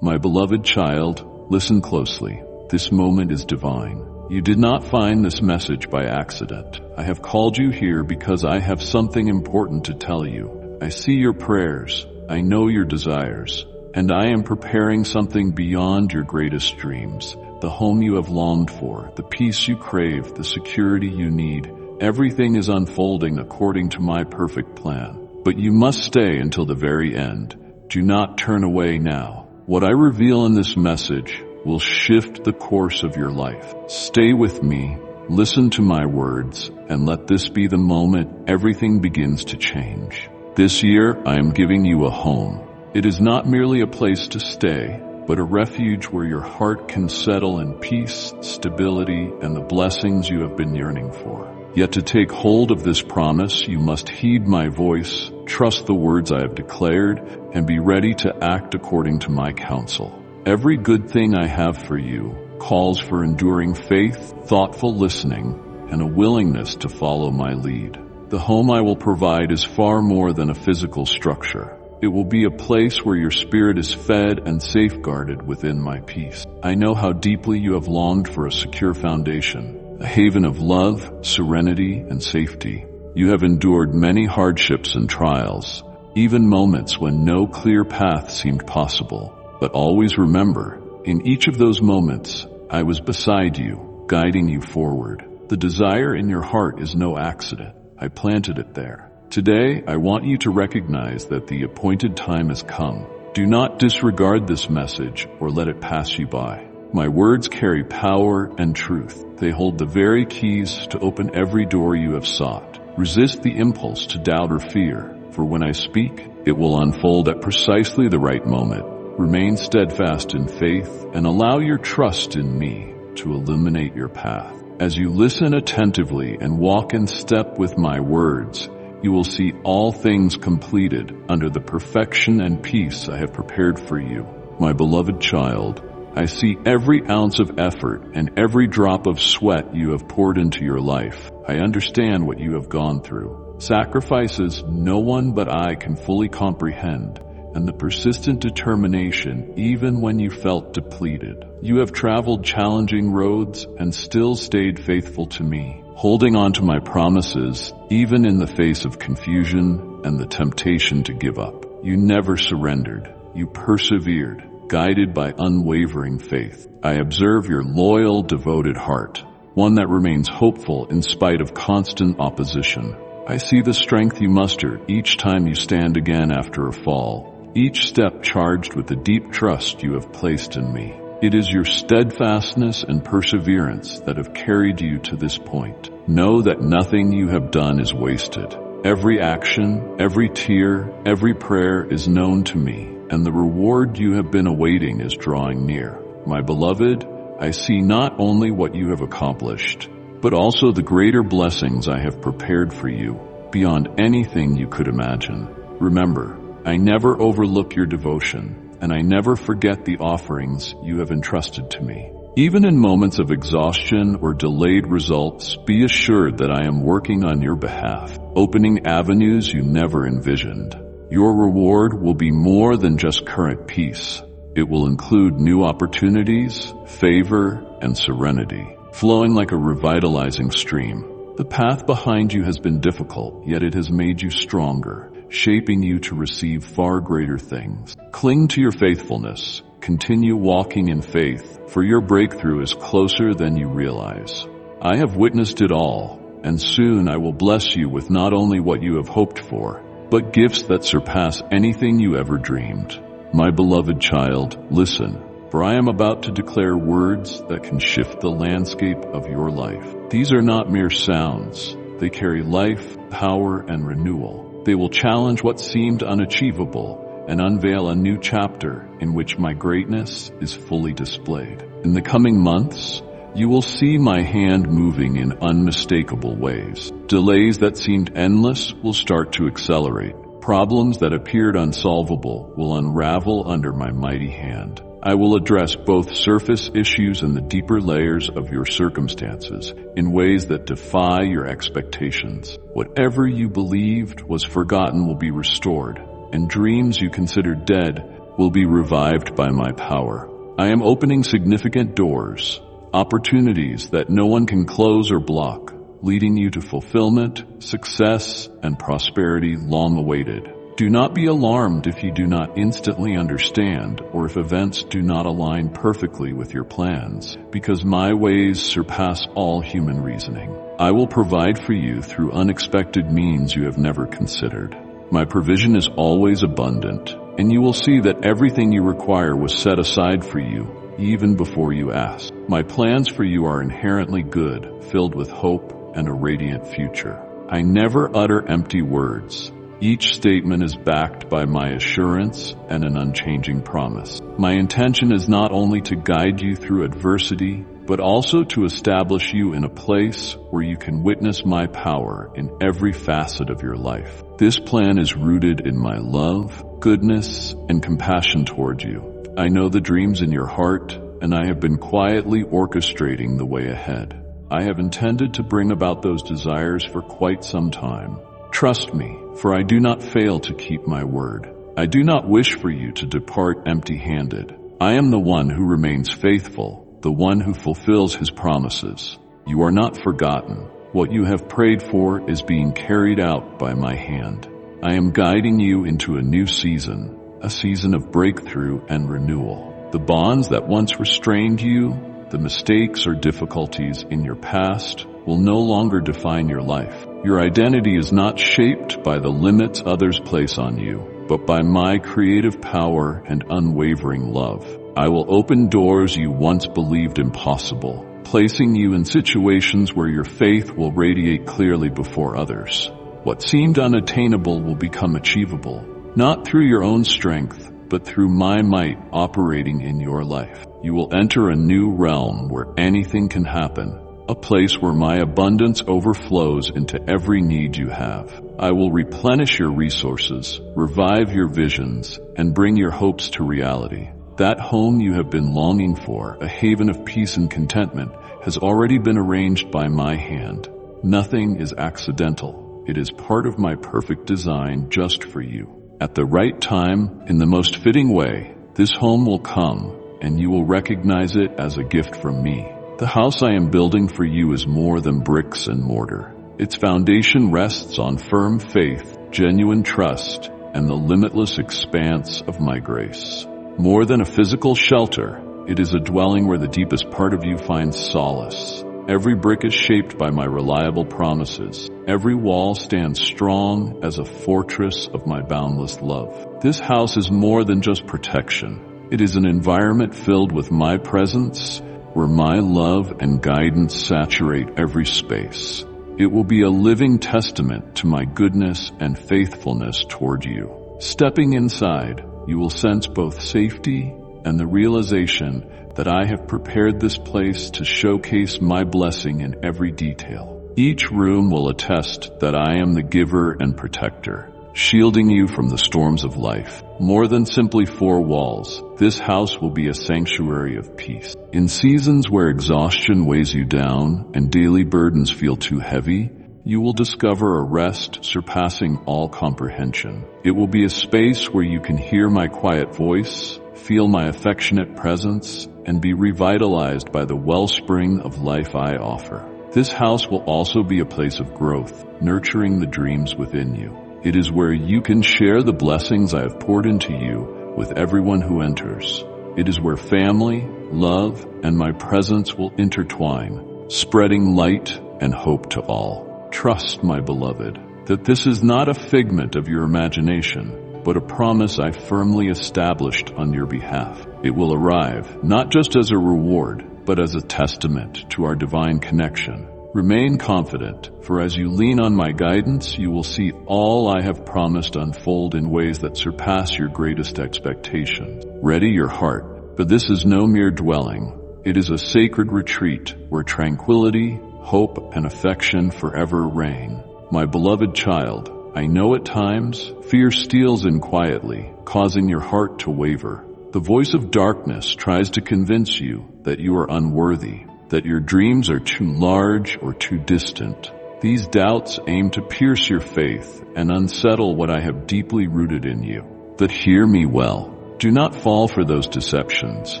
My beloved child, listen closely. This moment is divine. You did not find this message by accident. I have called you here because I have something important to tell you. I see your prayers. I know your desires. And I am preparing something beyond your greatest dreams. The home you have longed for, the peace you crave, the security you need. Everything is unfolding according to my perfect plan. But you must stay until the very end. Do not turn away now. What I reveal in this message will shift the course of your life. Stay with me, listen to my words, and let this be the moment everything begins to change. This year, I am giving you a home. It is not merely a place to stay, but a refuge where your heart can settle in peace, stability, and the blessings you have been yearning for. Yet to take hold of this promise, you must heed my voice, trust the words I have declared, and be ready to act according to my counsel. Every good thing I have for you calls for enduring faith, thoughtful listening, and a willingness to follow my lead. The home I will provide is far more than a physical structure. It will be a place where your spirit is fed and safeguarded within my peace. I know how deeply you have longed for a secure foundation, a haven of love, serenity, and safety. You have endured many hardships and trials, even moments when no clear path seemed possible. But always remember, in each of those moments, I was beside you, guiding you forward. The desire in your heart is no accident. I planted it there. Today, I want you to recognize that the appointed time has come. Do not disregard this message or let it pass you by. My words carry power and truth. They hold the very keys to open every door you have sought. Resist the impulse to doubt or fear, for when I speak, it will unfold at precisely the right moment. Remain steadfast in faith and allow your trust in me to illuminate your path. As you listen attentively and walk in step with my words, you will see all things completed under the perfection and peace I have prepared for you. My beloved child, I see every ounce of effort and every drop of sweat you have poured into your life. I understand what you have gone through. Sacrifices no one but I can fully comprehend, and the persistent determination even when you felt depleted. You have traveled challenging roads and still stayed faithful to me, holding on to my promises even in the face of confusion and the temptation to give up. You never surrendered. You persevered, guided by unwavering faith. I observe your loyal, devoted heart, one that remains hopeful in spite of constant opposition. I see the strength you muster each time you stand again after a fall, each step charged with the deep trust you have placed in me. It is your steadfastness and perseverance that have carried you to this point. Know that nothing you have done is wasted. Every action, every tear, every prayer is known to me, and the reward you have been awaiting is drawing near. My beloved, I see not only what you have accomplished, but also the greater blessings I have prepared for you, beyond anything you could imagine. Remember, I never overlook your devotion, and I never forget the offerings you have entrusted to me. Even in moments of exhaustion or delayed results, be assured that I am working on your behalf, opening avenues you never envisioned. Your reward will be more than just current peace. It will include new opportunities, favor, and serenity, flowing like a revitalizing stream. The path behind you has been difficult, yet it has made you stronger, shaping you to receive far greater things. Cling to your faithfulness. Continue walking in faith, for your breakthrough is closer than you realize. I have witnessed it all, and soon I will bless you with not only what you have hoped for, but gifts that surpass anything you ever dreamed. My beloved child, listen, for I am about to declare words that can shift the landscape of your life. These are not mere sounds. They carry life, power, and renewal. They will challenge what seemed unachievable and unveil a new chapter in which my greatness is fully displayed. In the coming months, you will see my hand moving in unmistakable ways. Delays that seemed endless will start to accelerate. Problems that appeared unsolvable will unravel under my mighty hand. I will address both surface issues and the deeper layers of your circumstances in ways that defy your expectations. Whatever you believed was forgotten will be restored, and dreams you considered dead will be revived by my power. I am opening significant doors, opportunities that no one can close or block, leading you to fulfillment, success, and prosperity long awaited. Do not be alarmed if you do not instantly understand or if events do not align perfectly with your plans, because my ways surpass all human reasoning. I will provide for you through unexpected means you have never considered. My provision is always abundant, and you will see that everything you require was set aside for you, even before you ask. My plans for you are inherently good, filled with hope and a radiant future. I never utter empty words. Each statement is backed by my assurance and an unchanging promise. My intention is not only to guide you through adversity, but also to establish you in a place where you can witness my power in every facet of your life. This plan is rooted in my love, goodness, and compassion towards you. I know the dreams in your heart, and I have been quietly orchestrating the way ahead. I have intended to bring about those desires for quite some time. Trust me, for I do not fail to keep my word. I do not wish for you to depart empty-handed. I am the one who remains faithful, the one who fulfills his promises. You are not forgotten. What you have prayed for is being carried out by my hand. I am guiding you into a new season, a season of breakthrough and renewal. The bonds that once restrained you, the mistakes or difficulties in your past, will no longer define your life. Your identity is not shaped by the limits others place on you, but by my creative power and unwavering love. I will open doors you once believed impossible, placing you in situations where your faith will radiate clearly before others. What seemed unattainable will become achievable, not through your own strength, but through my might operating in your life. You will enter a new realm where anything can happen, a place where my abundance overflows into every need you have. I will replenish your resources, revive your visions, and bring your hopes to reality. That home you have been longing for, a haven of peace and contentment, has already been arranged by my hand. Nothing is accidental. It is part of my perfect design just for you. At the right time, in the most fitting way, this home will come, and you will recognize it as a gift from me. The house I am building for you is more than bricks and mortar. Its foundation rests on firm faith, genuine trust, and the limitless expanse of my grace. More than a physical shelter, it is a dwelling where the deepest part of you finds solace. Every brick is shaped by my reliable promises. Every wall stands strong as a fortress of my boundless love. This house is more than just protection. It is an environment filled with my presence, where my love and guidance saturate every space. It will be a living testament to my goodness and faithfulness toward you. Stepping inside, you will sense both safety and the realization that I have prepared this place to showcase my blessing in every detail. Each room will attest that I am the giver and protector, shielding you from the storms of life. More than simply four walls, this house will be a sanctuary of peace. In seasons where exhaustion weighs you down and daily burdens feel too heavy, you will discover a rest surpassing all comprehension. It will be a space where you can hear my quiet voice, feel my affectionate presence, and be revitalized by the wellspring of life I offer. This house will also be a place of growth, nurturing the dreams within you. It is where you can share the blessings I have poured into you with everyone who enters. It is where family, love, and my presence will intertwine, spreading light and hope to all. Trust, my beloved, that this is not a figment of your imagination, but a promise I firmly established on your behalf. It will arrive, not just as a reward, but as a testament to our divine connection. Remain confident, for as you lean on my guidance, you will see all I have promised unfold in ways that surpass your greatest expectations. Ready your heart, for this is no mere dwelling. It is a sacred retreat where tranquility, hope, and affection forever reign. My beloved child, I know at times fear steals in quietly, causing your heart to waver. The voice of darkness tries to convince you that you are unworthy, that your dreams are too large or too distant. These doubts aim to pierce your faith and unsettle what I have deeply rooted in you. But hear me well. Do not fall for those deceptions,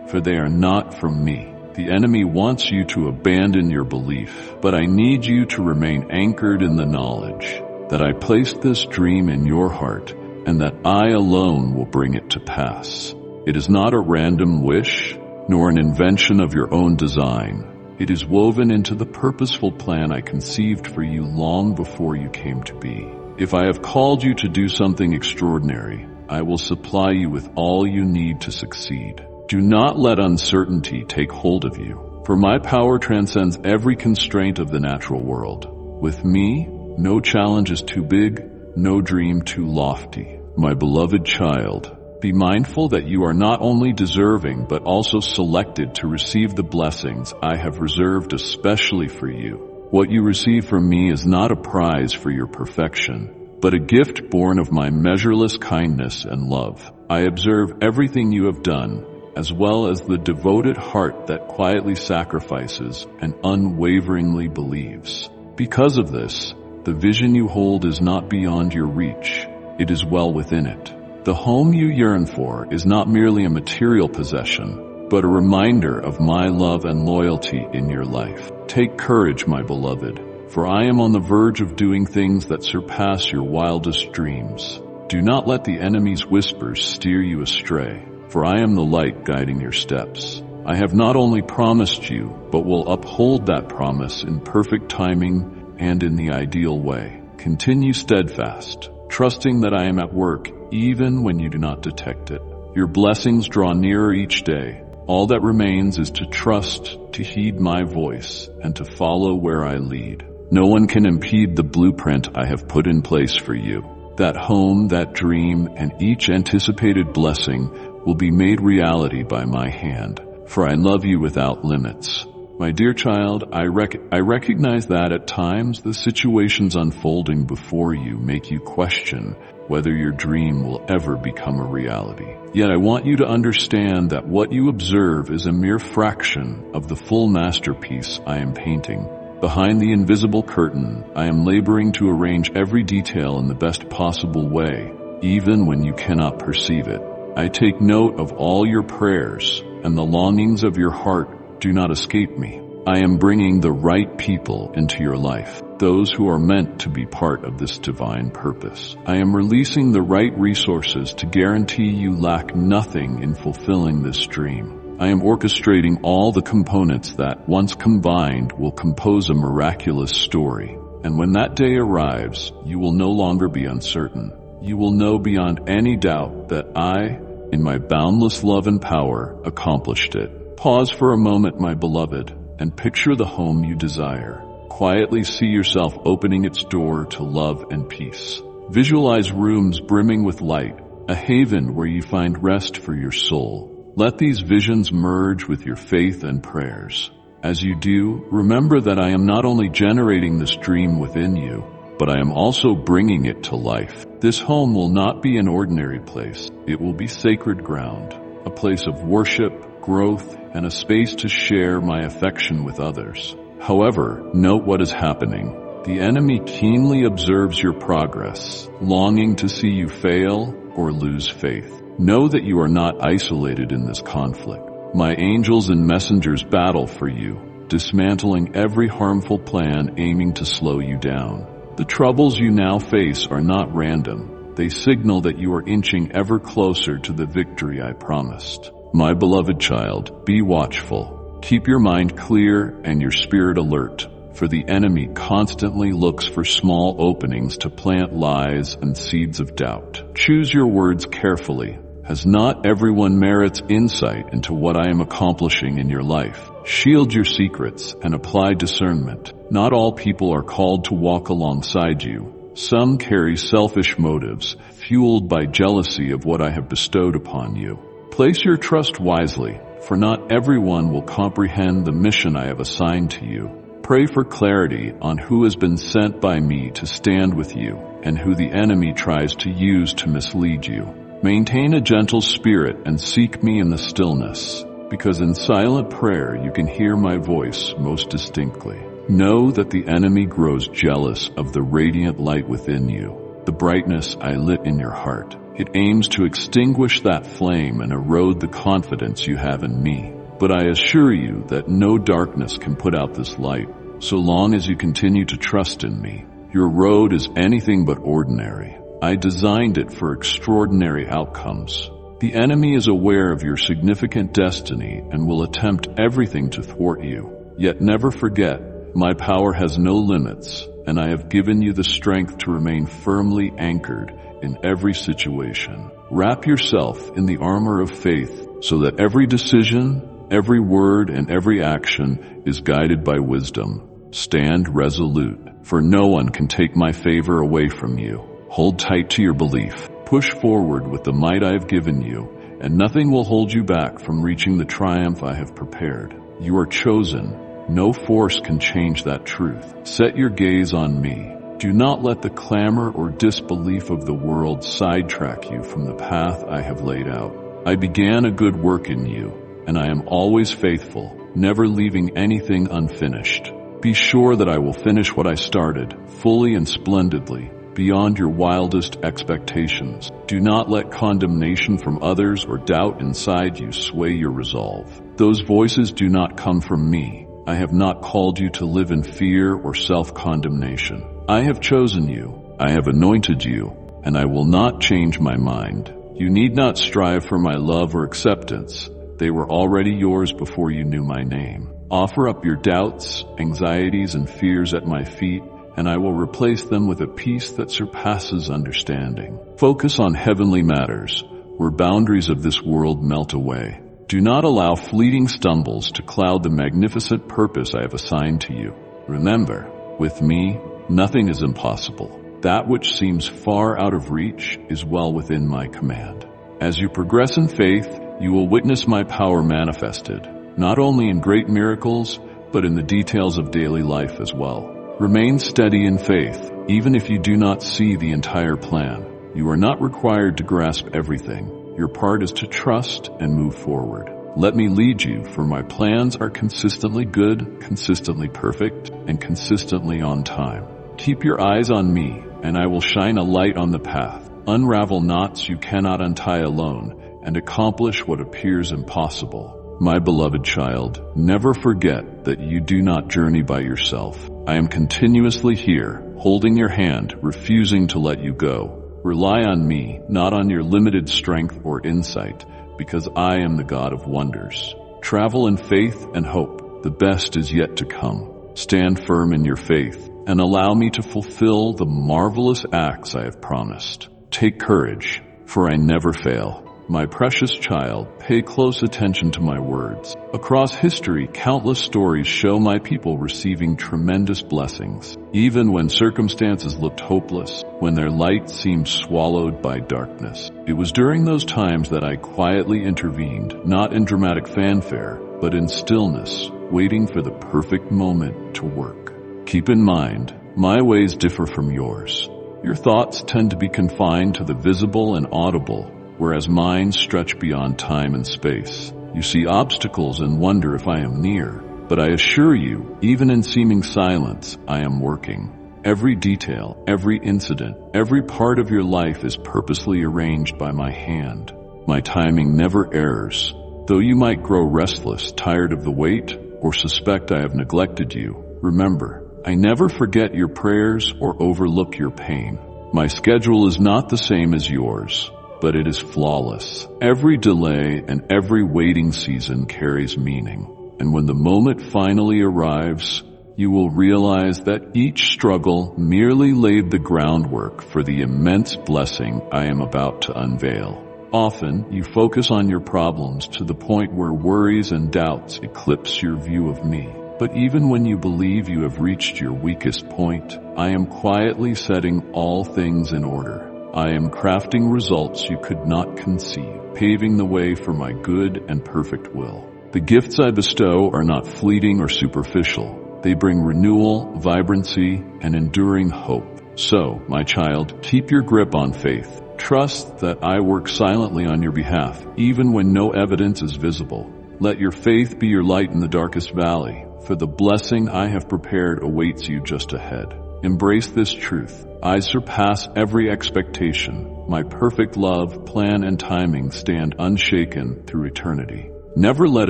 for they are not from me. The enemy wants you to abandon your belief, but I need you to remain anchored in the knowledge that I placed this dream in your heart and that I alone will bring it to pass. It is not a random wish, nor an invention of your own design. It is woven into the purposeful plan I conceived for you long before you came to be. If I have called you to do something extraordinary, I will supply you with all you need to succeed. Do not let uncertainty take hold of you, for my power transcends every constraint of the natural world. With me, no challenge is too big, no dream too lofty. My beloved child, be mindful that you are not only deserving but also selected to receive the blessings I have reserved especially for you. What you receive from me is not a prize for your perfection, but a gift born of my measureless kindness and love. I observe everything you have done, as well as the devoted heart that quietly sacrifices and unwaveringly believes. Because of this, the vision you hold is not beyond your reach. It is well within it. The home you yearn for is not merely a material possession, but a reminder of my love and loyalty in your life. Take courage, my beloved, for I am on the verge of doing things that surpass your wildest dreams. Do not let the enemy's whispers steer you astray, for I am the light guiding your steps. I have not only promised you, but will uphold that promise in perfect timing and in the ideal way. Continue steadfast, trusting that I am at work even when you do not detect it. Your blessings draw nearer each day. All that remains is to trust, to heed my voice, and to follow where I lead. No one can impede the blueprint I have put in place for you. That home, that dream, and each anticipated blessing will be made reality by my hand, for I love you without limits. My dear child, I recognize that at times the situations unfolding before you make you question whether your dream will ever become a reality. Yet I want you to understand that what you observe is a mere fraction of the full masterpiece I am painting. Behind the invisible curtain, I am laboring to arrange every detail in the best possible way, even when you cannot perceive it. I take note of all your prayers, and the longings of your heart do not escape me. I am bringing the right people into your life, those who are meant to be part of this divine purpose. I am releasing the right resources to guarantee you lack nothing in fulfilling this dream. I am orchestrating all the components that, once combined, will compose a miraculous story. And when that day arrives, you will no longer be uncertain. You will know beyond any doubt that I, in my boundless love and power, accomplished it. Pause for a moment, my beloved, and picture the home you desire. Quietly see yourself opening its door to love and peace. Visualize rooms brimming with light, a haven where you find rest for your soul. Let these visions merge with your faith and prayers. As you do, remember that I am not only generating this dream within you, but I am also bringing it to life. This home will not be an ordinary place. It will be sacred ground, a place of worship, growth, and a space to share my affection with others. However, note what is happening. The enemy keenly observes your progress, longing to see you fail or lose faith. Know that you are not isolated in this conflict. My angels and messengers battle for you, dismantling every harmful plan aiming to slow you down. The troubles you now face are not random. They signal that you are inching ever closer to the victory I promised. My beloved child, be watchful. Keep your mind clear and your spirit alert, for the enemy constantly looks for small openings to plant lies and seeds of doubt. Choose your words carefully, as not everyone merits insight into what I am accomplishing in your life. Shield your secrets and apply discernment. Not all people are called to walk alongside you. Some carry selfish motives, fueled by jealousy of what I have bestowed upon you. Place your trust wisely, for not everyone will comprehend the mission I have assigned to you. Pray for clarity on who has been sent by me to stand with you and who the enemy tries to use to mislead you. Maintain a gentle spirit and seek me in the stillness, because in silent prayer you can hear my voice most distinctly. Know that the enemy grows jealous of the radiant light within you, the brightness I lit in your heart. It aims to extinguish that flame and erode the confidence you have in me. But I assure you that no darkness can put out this light, so long as you continue to trust in me. Your road is anything but ordinary. I designed it for extraordinary outcomes. The enemy is aware of your significant destiny and will attempt everything to thwart you. Yet never forget, my power has no limits, and I have given you the strength to remain firmly anchored in every situation. Wrap yourself in the armor of faith so that every decision, every word, and every action is guided by wisdom. Stand resolute, for no one can take my favor away from you. Hold tight to your belief. Push forward with the might I have given you, and nothing will hold you back from reaching the triumph I have prepared. You are chosen. No force can change that truth. Set your gaze on me. Do not let the clamor or disbelief of the world sidetrack you from the path I have laid out. I began a good work in you, and I am always faithful, never leaving anything unfinished. Be sure that I will finish what I started, fully and splendidly, beyond your wildest expectations. Do not let condemnation from others or doubt inside you sway your resolve. Those voices do not come from me. I have not called you to live in fear or self-condemnation. I have chosen you, I have anointed you, and I will not change my mind. You need not strive for my love or acceptance. They were already yours before you knew my name. Offer up your doubts, anxieties, and fears at my feet, and I will replace them with a peace that surpasses understanding. Focus on heavenly matters, where boundaries of this world melt away. Do not allow fleeting stumbles to cloud the magnificent purpose I have assigned to you. Remember, with me, nothing is impossible. That which seems far out of reach is well within my command. As you progress in faith, you will witness my power manifested, not only in great miracles, but in the details of daily life as well. Remain steady in faith, even if you do not see the entire plan. You are not required to grasp everything. Your part is to trust and move forward. Let me lead you, for my plans are consistently good, consistently perfect, and consistently on time. Keep your eyes on me, and I will shine a light on the path. Unravel knots you cannot untie alone, and accomplish what appears impossible. My beloved child, never forget that you do not journey by yourself. I am continuously here, holding your hand, refusing to let you go. Rely on me, not on your limited strength or insight, because I am the God of wonders. Travel in faith and hope. The best is yet to come. Stand firm in your faith, and allow me to fulfill the marvelous acts I have promised. Take courage, for I never fail. My precious child, pay close attention to my words. Across history, countless stories show my people receiving tremendous blessings, even when circumstances looked hopeless, when their light seemed swallowed by darkness. It was during those times that I quietly intervened, not in dramatic fanfare, but in stillness, waiting for the perfect moment to work. Keep in mind, my ways differ from yours. Your thoughts tend to be confined to the visible and audible, whereas mine stretch beyond time and space. You see obstacles and wonder if I am near, but I assure you, even in seeming silence, I am working. Every detail, every incident, every part of your life is purposely arranged by my hand. My timing never errs. Though you might grow restless, tired of the wait, or suspect I have neglected you, remember, I never forget your prayers or overlook your pain. My schedule is not the same as yours, but it is flawless. Every delay and every waiting season carries meaning. And when the moment finally arrives, you will realize that each struggle merely laid the groundwork for the immense blessing I am about to unveil. Often, you focus on your problems to the point where worries and doubts eclipse your view of me. But even when you believe you have reached your weakest point, I am quietly setting all things in order. I am crafting results you could not conceive, paving the way for my good and perfect will. The gifts I bestow are not fleeting or superficial. They bring renewal, vibrancy, and enduring hope. So, my child, keep your grip on faith. Trust that I work silently on your behalf, even when no evidence is visible. Let your faith be your light in the darkest valley, for the blessing I have prepared awaits you just ahead. Embrace this truth. I surpass every expectation. My perfect love, plan, and timing stand unshaken through eternity. Never let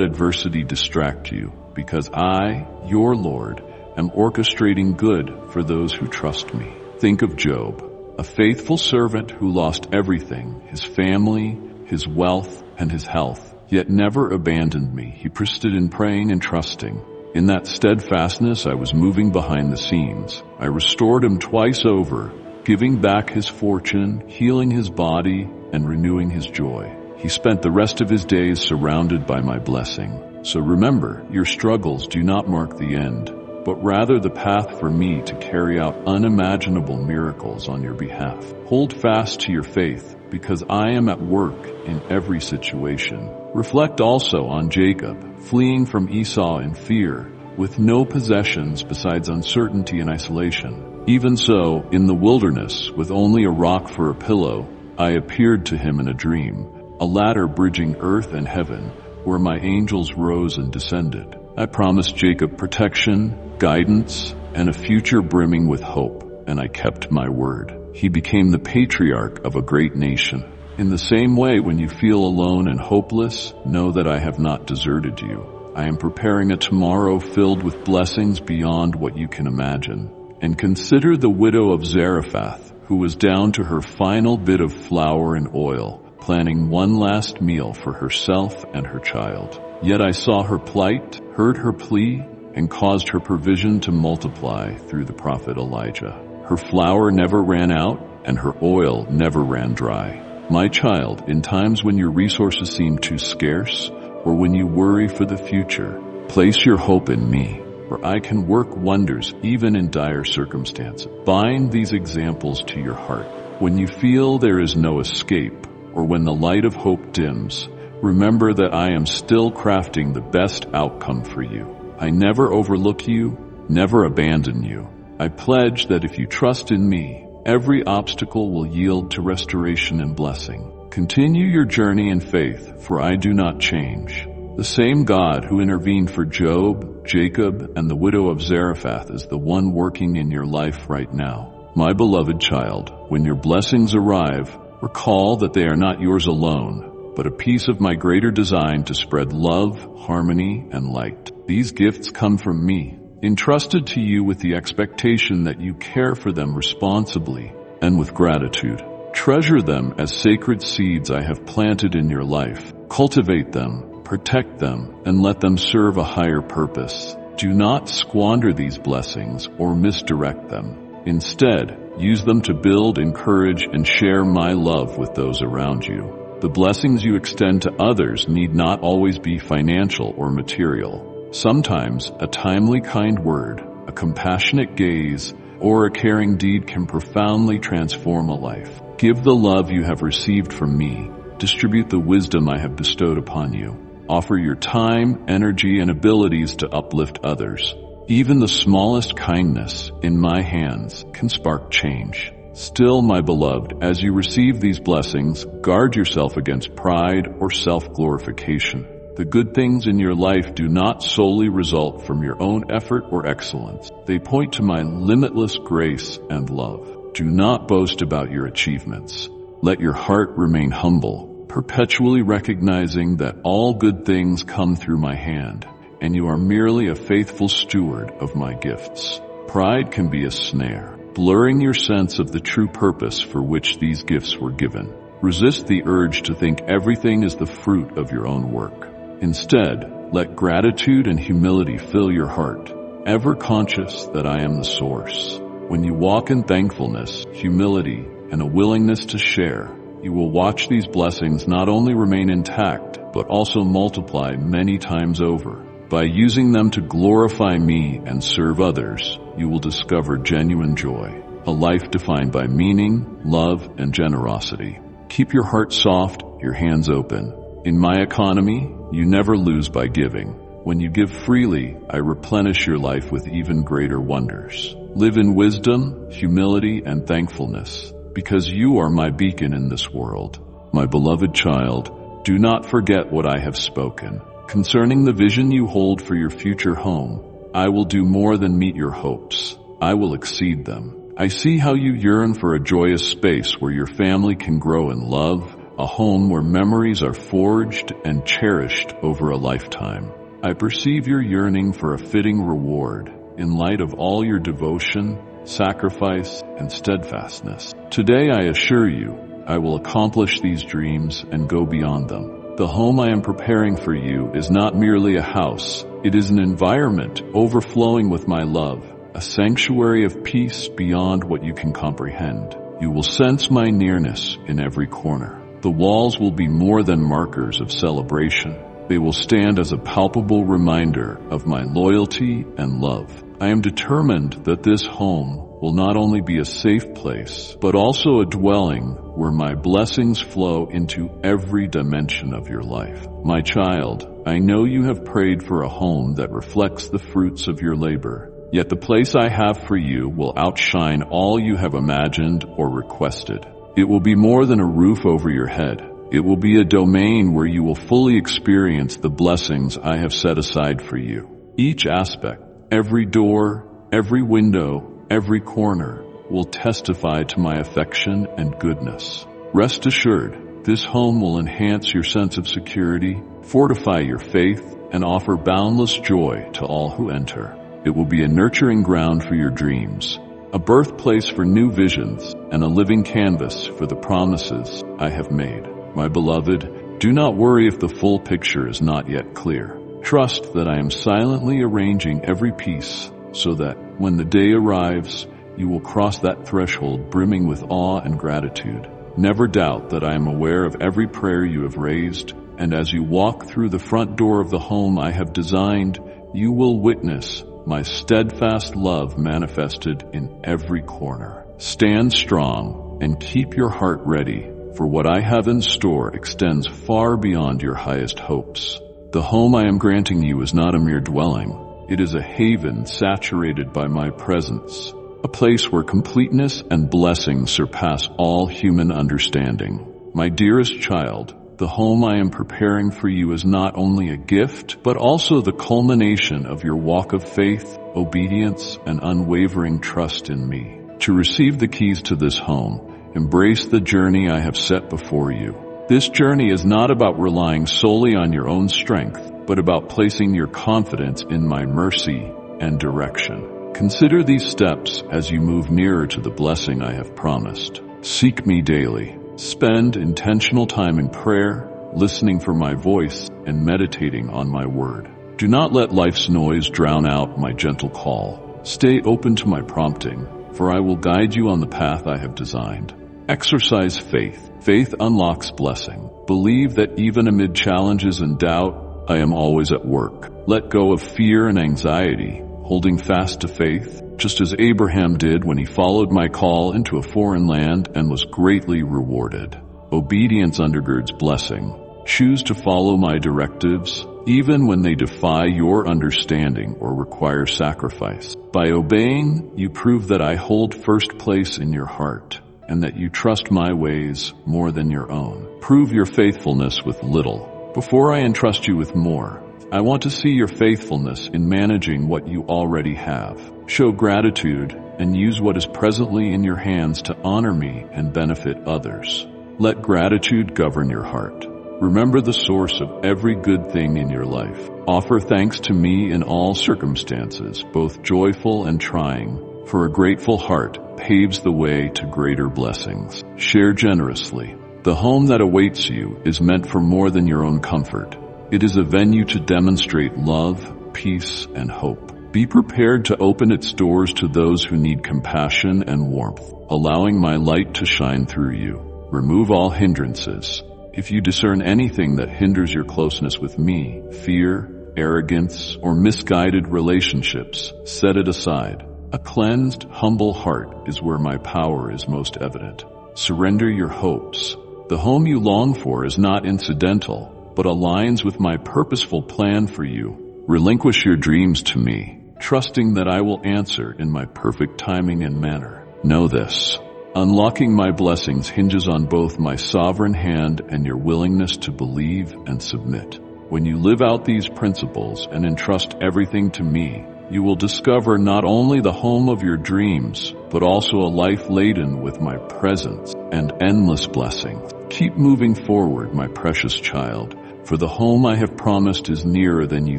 adversity distract you, because I, your Lord, am orchestrating good for those who trust me. Think of Job, a faithful servant who lost everything, his family, his wealth, and his health, yet never abandoned me. He persisted in praying and trusting. In that steadfastness, I was moving behind the scenes. I restored him twice over, giving back his fortune, healing his body, and renewing his joy. He spent the rest of his days surrounded by my blessing. So remember, your struggles do not mark the end, but rather the path for me to carry out unimaginable miracles on your behalf. Hold fast to your faith, because I am at work in every situation. Reflect also on Jacob, fleeing from Esau in fear, with no possessions besides uncertainty and isolation. Even so, in the wilderness, with only a rock for a pillow, I appeared to him in a dream, a ladder bridging earth and heaven, where my angels rose and descended. I promised Jacob protection, guidance, and a future brimming with hope, and I kept my word. He became the patriarch of a great nation. In the same way, when you feel alone and hopeless, know that I have not deserted you. I am preparing a tomorrow filled with blessings beyond what you can imagine. And consider the widow of Zarephath, who was down to her final bit of flour and oil, planning one last meal for herself and her child. Yet I saw her plight, heard her plea, and caused her provision to multiply through the prophet Elijah. Her flour never ran out, and her oil never ran dry. My child, in times when your resources seem too scarce, or when you worry for the future, place your hope in me, for I can work wonders even in dire circumstances. Bind these examples to your heart. When you feel there is no escape, or when the light of hope dims, remember that I am still crafting the best outcome for you. I never overlook you, never abandon you. I pledge that if you trust in me, every obstacle will yield to restoration and blessing. Continue your journey in faith, for I do not change. The same God who intervened for Job, Jacob, and the widow of Zarephath is the one working in your life right now. My beloved child, when your blessings arrive, recall that they are not yours alone, but a piece of my greater design to spread love, harmony, and light. These gifts come from me, entrusted to you with the expectation that you care for them responsibly and with gratitude. Treasure them as sacred seeds I have planted in your life. Cultivate them, protect them, and let them serve a higher purpose. Do not squander these blessings or misdirect them. Instead, use them to build, encourage, and share my love with those around you. The blessings you extend to others need not always be financial or material. Sometimes a timely kind word, a compassionate gaze, or a caring deed can profoundly transform a life. Give the love you have received from me. Distribute the wisdom I have bestowed upon you. Offer your time, energy, and abilities to uplift others. Even the smallest kindness in my hands can spark change. Still, my beloved, as you receive these blessings, guard yourself against pride or self-glorification. The good things in your life do not solely result from your own effort or excellence. They point to my limitless grace and love. Do not boast about your achievements. Let your heart remain humble, perpetually recognizing that all good things come through my hand, and you are merely a faithful steward of my gifts. Pride can be a snare, blurring your sense of the true purpose for which these gifts were given. Resist the urge to think everything is the fruit of your own work. Instead, let gratitude and humility fill your heart, ever conscious that I am the source. When you walk in thankfulness, humility, and a willingness to share, you will watch these blessings not only remain intact, but also multiply many times over. By using them to glorify me and serve others, you will discover genuine joy, a life defined by meaning, love, and generosity. Keep your heart soft, your hands open. In my economy, you never lose by giving. When you give freely, I replenish your life with even greater wonders. Live in wisdom, humility, and thankfulness, because you are my beacon in this world. My beloved child, do not forget what I have spoken. Concerning the vision you hold for your future home, I will do more than meet your hopes. I will exceed them. I see how you yearn for a joyous space where your family can grow in love, a home where memories are forged and cherished over a lifetime. I perceive your yearning for a fitting reward in light of all your devotion, sacrifice, and steadfastness. Today I assure you, I will accomplish these dreams and go beyond them. The home I am preparing for you is not merely a house. It is an environment overflowing with my love, a sanctuary of peace beyond what you can comprehend. You will sense my nearness in every corner. The walls will be more than markers of celebration. They will stand as a palpable reminder of my loyalty and love. I am determined that this home will not only be a safe place, but also a dwelling where my blessings flow into every dimension of your life. My child, I know you have prayed for a home that reflects the fruits of your labor. Yet the place I have for you will outshine all you have imagined or requested. It will be more than a roof over your head. It will be a domain where you will fully experience the blessings I have set aside for you. Each aspect, every door, every window, every corner will testify to my affection and goodness. Rest assured, this home will enhance your sense of security, fortify your faith, and offer boundless joy to all who enter. It will be a nurturing ground for your dreams, a birthplace for new visions, and a living canvas for the promises I have made. My beloved, do not worry if the full picture is not yet clear. Trust that I am silently arranging every piece so that when the day arrives, you will cross that threshold brimming with awe and gratitude. Never doubt that I am aware of every prayer you have raised, and as you walk through the front door of the home I have designed, you will witness my steadfast love manifested in every corner. Stand strong and keep your heart ready, for what I have in store extends far beyond your highest hopes. The home I am granting you is not a mere dwelling. It is a haven saturated by my presence, a place where completeness and blessing surpass all human understanding. My dearest child, the home I am preparing for you is not only a gift, but also the culmination of your walk of faith, obedience, and unwavering trust in me. To receive the keys to this home, embrace the journey I have set before you. This journey is not about relying solely on your own strength, but about placing your confidence in my mercy and direction. Consider these steps as you move nearer to the blessing I have promised. Seek me daily. Spend intentional time in prayer, listening for my voice, and meditating on my word. Do not let life's noise drown out my gentle call. Stay open to my prompting, for I will guide you on the path I have designed. Exercise faith. Faith unlocks blessing. Believe that even amid challenges and doubt, I am always at work. Let go of fear and anxiety, holding fast to faith, just as Abraham did when he followed my call into a foreign land and was greatly rewarded. Obedience undergirds blessing. Choose to follow my directives, even when they defy your understanding or require sacrifice. By obeying, you prove that I hold first place in your heart, and that you trust my ways more than your own. Prove your faithfulness with little. Before I entrust you with more, I want to see your faithfulness in managing what you already have. Show gratitude and use what is presently in your hands to honor me and benefit others. Let gratitude govern your heart. Remember the source of every good thing in your life. Offer thanks to me in all circumstances, both joyful and trying, for a grateful heart paves the way to greater blessings. Share generously. The home that awaits you is meant for more than your own comfort. It is a venue to demonstrate love, peace, and hope. Be prepared to open its doors to those who need compassion and warmth, allowing my light to shine through you. Remove all hindrances. If you discern anything that hinders your closeness with me, fear, arrogance, or misguided relationships, set it aside. A cleansed, humble heart is where my power is most evident. Surrender your hopes. The home you long for is not incidental, but aligns with my purposeful plan for you. Relinquish your dreams to me, trusting that I will answer in my perfect timing and manner. Know this: unlocking my blessings hinges on both my sovereign hand and your willingness to believe and submit. When you live out these principles and entrust everything to me, You will discover not only the home of your dreams, but also a life laden with my presence and endless blessings. Keep moving forward, my precious child, for the home I have promised is nearer than you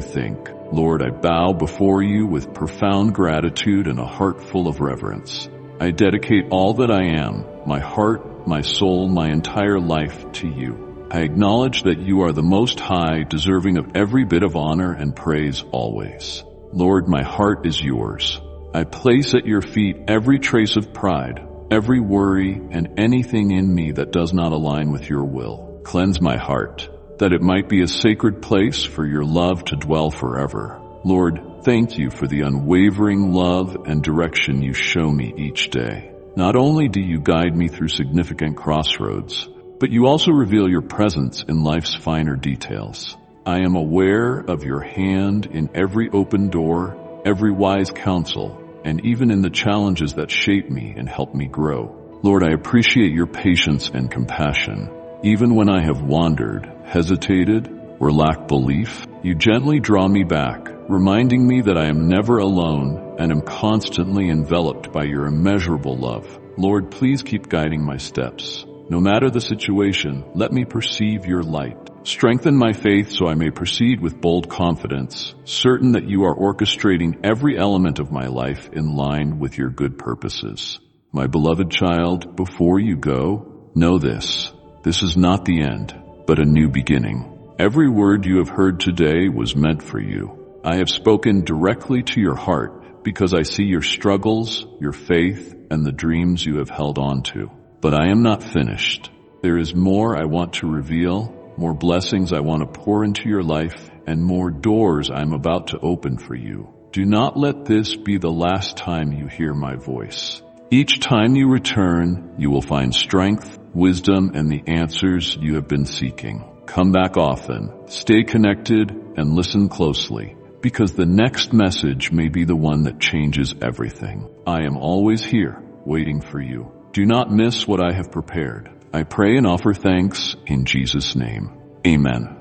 think. Lord, I bow before you with profound gratitude and a heart full of reverence. I dedicate all that I am, my heart, my soul, my entire life to you. I acknowledge that you are the Most High, deserving of every bit of honor and praise always. Lord, my heart is yours. I place at your feet every trace of pride, every worry, and anything in me that does not align with your will. Cleanse my heart, that it might be a sacred place for your love to dwell forever. Lord, thank you for the unwavering love and direction you show me each day. Not only do you guide me through significant crossroads, but you also reveal your presence in life's finer details. I am aware of your hand in every open door, every wise counsel, and even in the challenges that shape me and help me grow. Lord, I appreciate your patience and compassion. Even when I have wandered, hesitated, or lacked belief, you gently draw me back, reminding me that I am never alone and am constantly enveloped by your immeasurable love. Lord, please keep guiding my steps. No matter the situation, let me perceive your light. Strengthen my faith so I may proceed with bold confidence, certain that you are orchestrating every element of my life in line with your good purposes. My beloved child, before you go, know this. This is not the end, but a new beginning. Every word you have heard today was meant for you. I have spoken directly to your heart because I see your struggles, your faith, and the dreams you have held on to. But I am not finished. There is more I want to reveal, more blessings I want to pour into your life, and more doors I'm about to open for you. Do not let this be the last time you hear my voice. Each time you return, you will find strength, wisdom, and the answers you have been seeking. Come back often, stay connected, and listen closely, because the next message may be the one that changes everything. I am always here, waiting for you. Do not miss what I have prepared. I pray and offer thanks in Jesus' name. Amen.